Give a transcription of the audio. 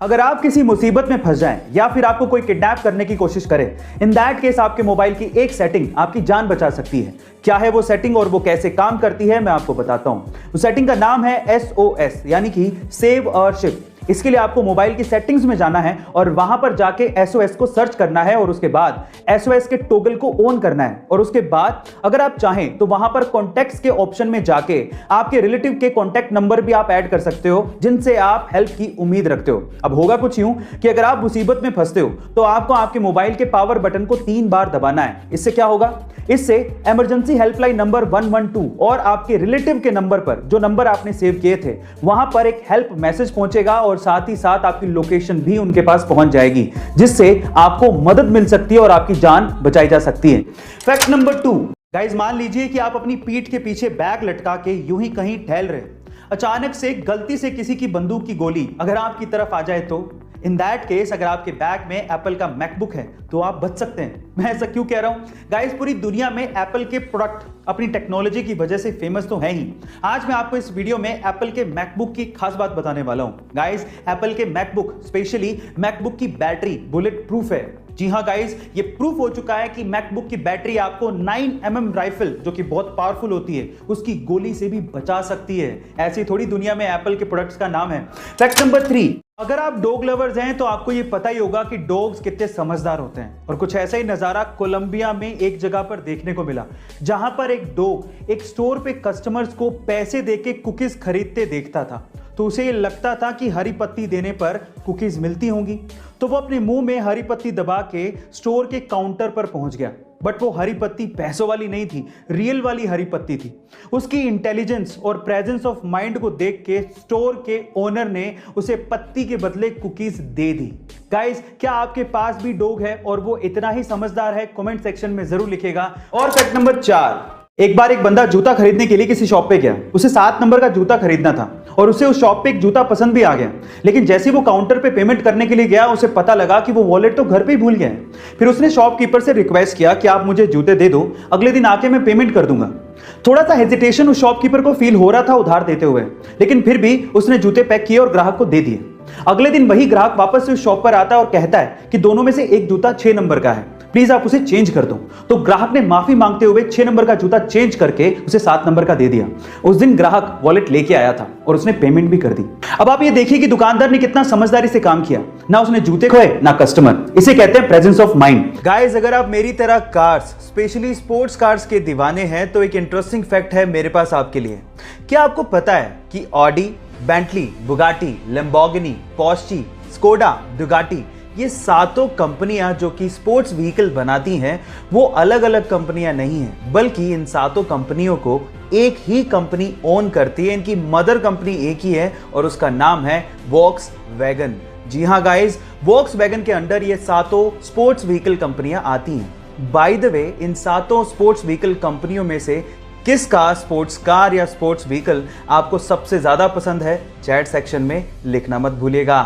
अगर आप किसी मुसीबत में फंस जाएं या फिर आपको कोई किडनैप करने की कोशिश करे, इन दैट केस आपके मोबाइल की एक सेटिंग आपकी जान बचा सकती है। क्या है वो सेटिंग और वो कैसे काम करती है, मैं आपको बताता हूं। उस सेटिंग का नाम है SOS यानी कि सेव अ शिप। इसके लिए आपको मोबाइल की सेटिंग्स में जाना है और वहां पर जाके SOS को सर्च करना है और उसके बाद SOS के टॉगल को ऑन करना है। और उसके बाद अगर आप चाहें तो वहां पर कॉन्टैक्ट्स के ऑप्शन में जाके आपके रिलेटिव के कॉन्टैक्ट नंबर भी आप ऐड कर सकते हो जिनसे आप हेल्प की उम्मीद रखते हो। अब होगा कुछ यूं कि अगर आप मुसीबत में फंसते हो तो आपको आपके मोबाइल के पावर बटन को 3 बार दबाना है। इससे क्या होगा? इससे इमरजेंसी हेल्पलाइन नंबर 112 और आपके रिलेटिव के नंबर पर, जो नंबर आपने सेव किए थे, वहां पर एक हेल्प मैसेज पहुंचेगा और साथ ही साथ आपकी लोकेशन भी उनके पास पहुंच जाएगी, जिससे आपको मदद मिल सकती है और आपकी जान बचाई जा सकती है। फैक्ट नंबर 2, गाइस, मान लीजिए कि आप अपनी पीठ के पीछे बैग लटका के यूं ही कहीं टहल रहे, अचानक से गलती से किसी की बंदूक की गोली अगर आपकी तरफ आ जाए तो इन दैट केस अगर आपके बैग में एप्पल का मैकबुक है तो आप बच सकते हैं। मैं ऐसा क्यों कह रहा हूं? गाइस, पूरी दुनिया में एप्पल के प्रोडक्ट अपनी टेक्नोलॉजी की वजह से फेमस तो है ही। आज मैं आपको इस वीडियो में एप्पल के मैकबुक की खास बात बताने वाला हूं। गाइस, एप्पल के मैकबुक, स्पेशली मैकबुक की बैटरी बुलेट प्रूफ है। जी हाँ गाइस, ये प्रूफ हो चुका है कि मैकबुक की बैटरी आपको 9mm राइफल, जो कि बहुत पावरफुल होती है, उसकी गोली से भी बचा सकती है। ऐसी थोड़ी दुनिया में एप्पल के प्रोडक्ट्स का नाम है। फैक्ट नंबर 3, अगर आप डॉग लवर्स हैं तो आपको ये पता ही होगा कि डॉग्स कितने समझदार होते हैं। और कुछ ऐसा ही नजारा कोलंबिया में एक जगह पर देखने को मिला, जहां पर एक डॉग एक स्टोर पे कस्टमर्स को पैसे देके कुकीज खरीदते देखता था। तो उसे ये लगता था कि हरी पत्ती देने पर कुकीज मिलती होंगी, तो वो अपने मुंह में हरी पत्ती दबा के स्टोर के काउंटर पर पहुंच गया। बट वो हरी पत्ती पैसों वाली नहीं थी, रियल वाली हरी पत्ती थी। उसकी इंटेलिजेंस और प्रेजेंस ऑफ माइंड को देख के स्टोर के ओनर ने उसे पत्ती के बदले कुकीज दे दी। गाइस, क्या आपके पास भी डॉग है और वो इतना ही समझदार है? कमेंट सेक्शन में जरूर लिखेगा। और फैक्ट नंबर 4, एक बार एक बंदा जूता खरीदने के लिए किसी शॉप पे गया। उसे 7 नंबर का जूता खरीदना था और उसे उस शॉप पे एक जूता पसंद भी आ गया। लेकिन जैसे वो काउंटर पे पेमेंट करने के लिए गया, उसे पता लगा कि वो वॉलेट तो घर पे ही भूल गया है। फिर उसने शॉपकीपर से रिक्वेस्ट किया कि आप मुझे जूते दे दो, अगले दिन आके मैं पेमेंट कर दूंगा। थोड़ा सा हेजिटेशन उस शॉपकीपर को फील हो रहा था उधार देते हुए, लेकिन फिर भी उसने जूते पैक किए और ग्राहक को दे दिए। अगले दिन वही ग्राहक वापस से उस शॉप पर आता है और कहता है कि दोनों में से एक जूता 6 नंबर का है, प्लीज आप उसे चेंज कर दो। तो ग्राहक ने माफी मांगते हुए 6 नंबर का जूता चेंज करके उसे 7 नंबर का दे दिया। उस दिन ग्राहक वॉलेट लेके आया था और उसने पेमेंट भी कर दी। अब आप ये देखिए कि दुकानदार ने कितना समझदारी से काम किया, ना उसने जूते खोए ना कस्टमर। इसे कहते हैं प्रेजेंस ऑफ माइंड। गाइस, अगर आप मेरी तरह कार्स, स्पेशली स्पोर्ट्स कार्स के दीवाने हैं तो एक इंटरेस्टिंग फैक्ट है मेरे पास आपके लिए। क्या आपको पता है कि Audi, Bentley, Bugatti, Lamborghini, Porsche, Skoda, Ducati, ये सातों कंपनियां जो कि स्पोर्ट्स व्हीकल बनाती हैं, वो अलग अलग कंपनियां नहीं हैं, बल्कि इन सातों कंपनियों को एक ही कंपनी ओन करती है। इनकी मदर कंपनी एक ही है और उसका नाम है वॉक्सवैगन। जी हाँ गाइस, वॉक्सवैगन के अंडर ये सातों स्पोर्ट्स व्हीकल कंपनियां आती हैं। बाय द वे, इन सातों स्पोर्ट्स व्हीकल कंपनियों में से किसका स्पोर्ट्स कार या स्पोर्ट्स व्हीकल आपको सबसे ज्यादा पसंद है? चैट सेक्शन में लिखना मत भूलिएगा।